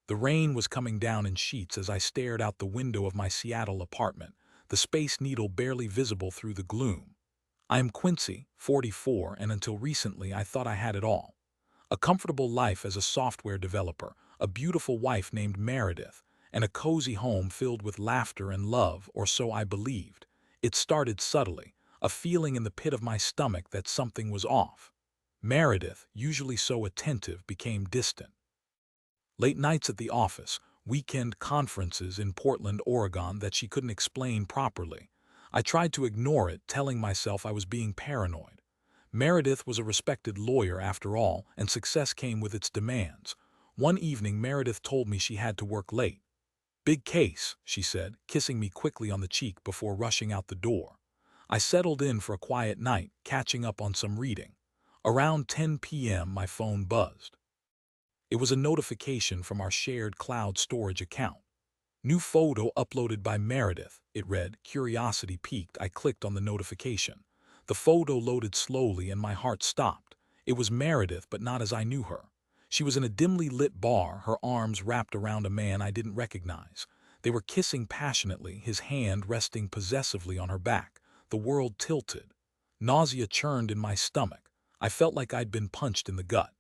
The rain was coming down in sheets as I stared out the window of my Seattle apartment, the Space Needle barely visible through the gloom. I am Quincy, 44, and until recently I thought I had it all. A comfortable life as a software developer, a beautiful wife named Meredith, and a cozy home filled with laughter and love, or so I believed. It started subtly, a feeling in the pit of my stomach that something was off. Meredith, usually so attentive, became distant. Late nights at the office, weekend conferences in Portland, Oregon that she couldn't explain properly. I tried to ignore it, telling myself I was being paranoid. Meredith was a respected lawyer after all, and success came with its demands. One evening Meredith told me she had to work late. "Big case," she said, kissing me quickly on the cheek before rushing out the door. I settled in for a quiet night, catching up on some reading. Around 10 p.m. my phone buzzed. It was a notification from our shared cloud storage account. "New photo uploaded by Meredith," it read. Curiosity piqued, I clicked on the notification. The photo loaded slowly and my heart stopped. It was Meredith, but not as I knew her. She was in a dimly lit bar, her arms wrapped around a man I didn't recognize. They were kissing passionately, his hand resting possessively on her back. The world tilted. Nausea churned in my stomach. I felt like I'd been punched in the gut.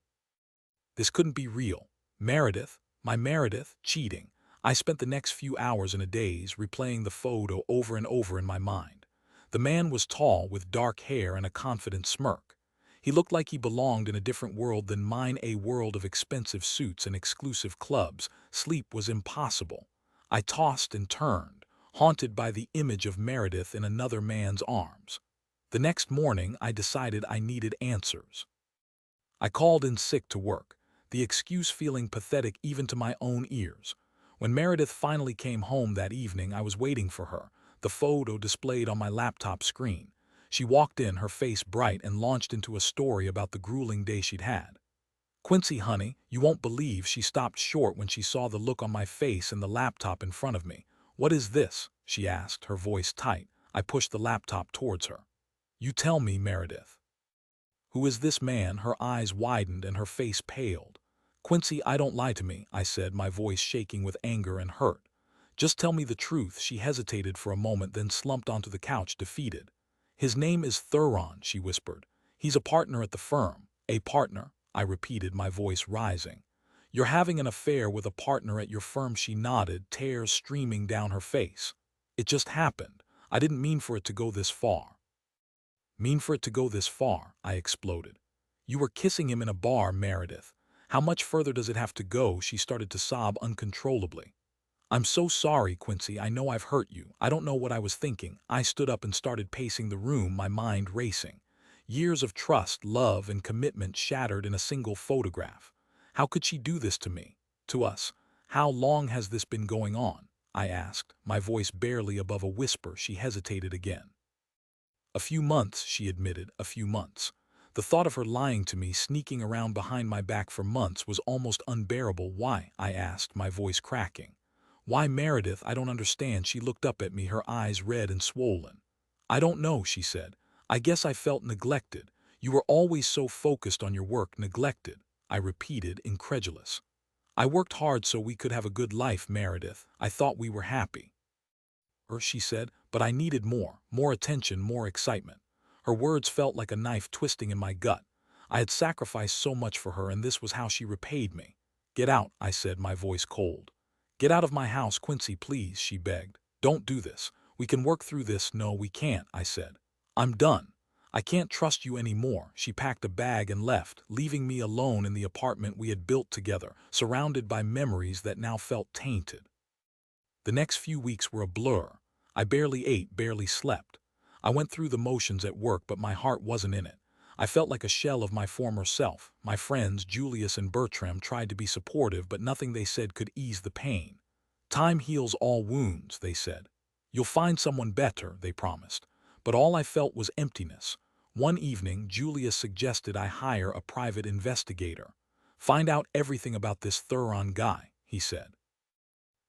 This couldn't be real. Meredith, my Meredith, cheating. I spent the next few hours in a daze, replaying the photo over and over in my mind. The man was tall, with dark hair and a confident smirk. He looked like he belonged in a different world than mine, a world of expensive suits and exclusive clubs. Sleep was impossible. I tossed and turned, haunted by the image of Meredith in another man's arms. The next morning, I decided I needed answers. I called in sick to work, the excuse feeling pathetic even to my own ears. When Meredith finally came home that evening, I was waiting for her, the photo displayed on my laptop screen. She walked in, her face bright, and launched into a story about the grueling day she'd had. "Quincy, honey, you won't believe," she stopped short when she saw the look on my face and the laptop in front of me. "What is this?" she asked, her voice tight. I pushed the laptop towards her. "You tell me, Meredith. Who is this man?" Her eyes widened and her face paled. "Quincy, I don't lie to me," I said, my voice shaking with anger and hurt. "Just tell me the truth." She hesitated for a moment, then slumped onto the couch, defeated. "His name is Theron," she whispered. "He's a partner at the firm." "A partner?" I repeated, my voice rising. "You're having an affair with a partner at your firm?" She nodded, tears streaming down her face. "It just happened. I didn't mean for it to go this far." "Mean for it to go this far?" I exploded. "You were kissing him in a bar, Meredith. How much further does it have to go?" She started to sob uncontrollably. "I'm so sorry, Quincy. I know I've hurt you. I don't know what I was thinking." I stood up and started pacing the room, my mind racing. Years of trust, love, and commitment shattered in a single photograph. How could she do this to me? To us? "How long has this been going on?" I asked, my voice barely above a whisper. She hesitated again. "A few months," she admitted, "a few months." The thought of her lying to me, sneaking around behind my back for months, was almost unbearable. "Why?" I asked, my voice cracking. "Why, Meredith? I don't understand." She looked up at me, her eyes red and swollen. "I don't know," she said. "I guess I felt neglected. You were always so focused on your work." "Neglected?" I repeated, incredulous. "I worked hard so we could have a good life, Meredith. I thought we were happy." She said, "but I needed more attention, more excitement." Her words felt like a knife twisting in my gut. I had sacrificed so much for her, and this was how she repaid me. "Get out," I said, my voice cold. "Get out of my house, Quincy, please," she begged. "Don't do this. We can work through this." "No, we can't," I said. "I'm done. I can't trust you anymore." She packed a bag and left, leaving me alone in the apartment we had built together, surrounded by memories that now felt tainted. The next few weeks were a blur. I barely ate, barely slept. I went through the motions at work, but my heart wasn't in it. I felt like a shell of my former self. My friends, Julius and Bertram, tried to be supportive, but nothing they said could ease the pain. "Time heals all wounds," they said. "You'll find someone better," they promised. But all I felt was emptiness. One evening, Julius suggested I hire a private investigator. "Find out everything about this Theron guy," he said.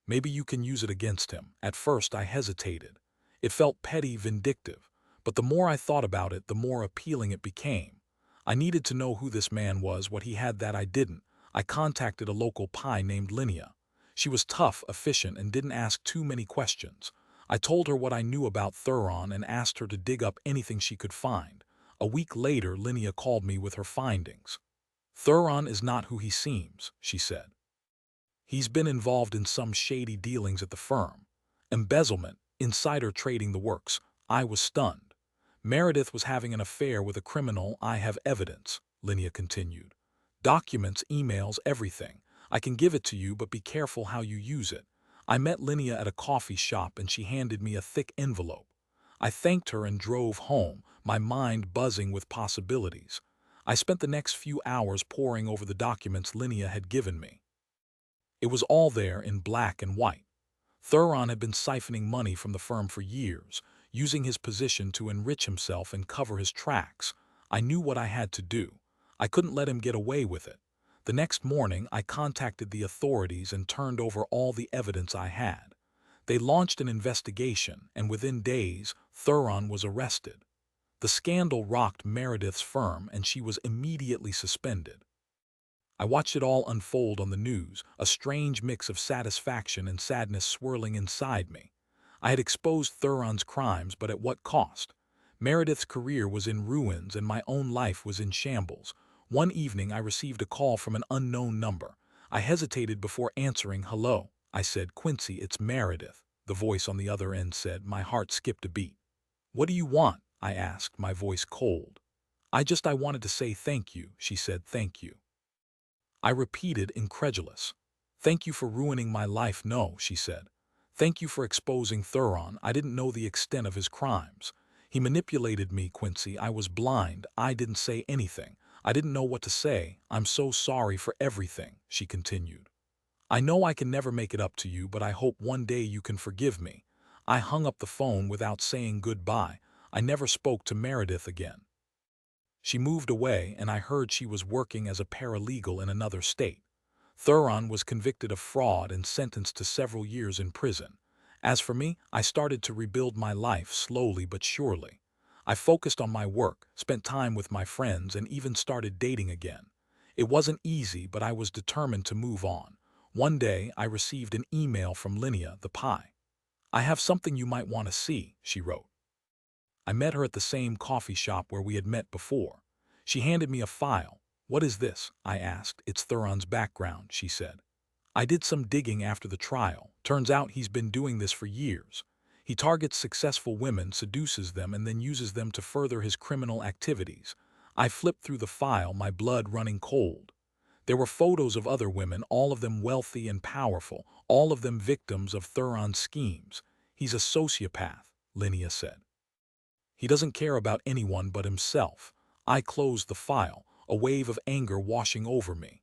"Maybe you can use it against him." At first I hesitated. It felt petty, vindictive. But the more I thought about it, the more appealing it became. I needed to know who this man was, what he had that I didn't. I contacted a local pie named Linnea. She was tough, efficient, and didn't ask too many questions. I told her what I knew about Theron and asked her to dig up anything she could find. A week later, Linnea called me with her findings. Theron is not who he seems, she said. He's been involved in some shady dealings at the firm. Embezzlement, insider trading, the works. I was stunned. Meredith was having an affair with a criminal. I have evidence, Linnea continued. Documents, emails, everything. I can give it to you, but be careful how you use it. I met Linnea at a coffee shop and she handed me a thick envelope. I thanked her and drove home, my mind buzzing with possibilities. I spent the next few hours poring over the documents Linnea had given me. It was all there in black and white. Theron had been siphoning money from the firm for years, using his position to enrich himself and cover his tracks. I knew what I had to do. I couldn't let him get away with it. The next morning, I contacted the authorities and turned over all the evidence I had. They launched an investigation, and within days, Theron was arrested. The scandal rocked Meredith's firm, and she was immediately suspended. I watched it all unfold on the news, a strange mix of satisfaction and sadness swirling inside me. I had exposed Theron's crimes, but at what cost? Meredith's career was in ruins and my own life was in shambles. One evening I received a call from an unknown number. I hesitated before answering. "Hello," I said. "Quincy, it's Meredith," the voice on the other end said. My heart skipped a beat. "What do you want?" I asked, my voice cold. I wanted to say thank you," she said. "Thank you." I repeated, incredulous. "Thank you for ruining my life." "No," she said. "Thank you for exposing Theron. I didn't know the extent of his crimes. He manipulated me, Quincy. I was blind. I didn't say anything. I didn't know what to say. I'm so sorry for everything," she continued. "I know I can never make it up to you, but I hope one day you can forgive me." I hung up the phone without saying goodbye. I never spoke to Meredith again. She moved away, and I heard she was working as a paralegal in another state. Theron was convicted of fraud and sentenced to several years in prison. As for me, I started to rebuild my life slowly but surely. I focused on my work, spent time with my friends, and even started dating again. It wasn't easy, but I was determined to move on. One day, I received an email from Linnea, the pie. "I have something you might want to see," she wrote. I met her at the same coffee shop where we had met before. She handed me a file. "What is this?" I asked. "It's Theron's background," she said. "I did some digging after the trial. Turns out he's been doing this for years. He targets successful women, seduces them, and then uses them to further his criminal activities." I flipped through the file, my blood running cold. There were photos of other women, all of them wealthy and powerful, all of them victims of Theron's schemes. "He's a sociopath," Linnea said. "He doesn't care about anyone but himself." I closed the file, a wave of anger washing over me.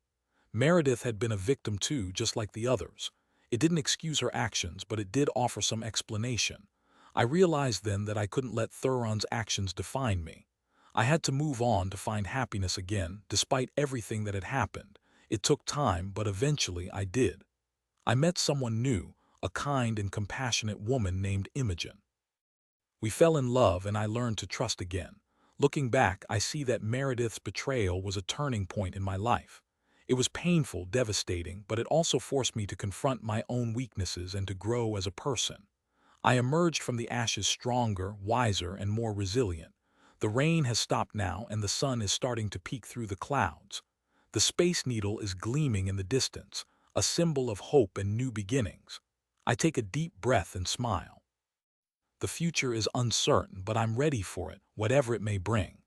Meredith had been a victim too, just like the others. It didn't excuse her actions, but it did offer some explanation. I realized then that I couldn't let Theron's actions define me. I had to move on to find happiness again, despite everything that had happened. It took time, but eventually I did. I met someone new, a kind and compassionate woman named Imogen. We fell in love and I learned to trust again. Looking back, I see that Meredith's betrayal was a turning point in my life. It was painful, devastating, but it also forced me to confront my own weaknesses and to grow as a person. I emerged from the ashes stronger, wiser, and more resilient. The rain has stopped now and the sun is starting to peek through the clouds. The Space Needle is gleaming in the distance, a symbol of hope and new beginnings. I take a deep breath and smile. The future is uncertain, but I'm ready for it, whatever it may bring.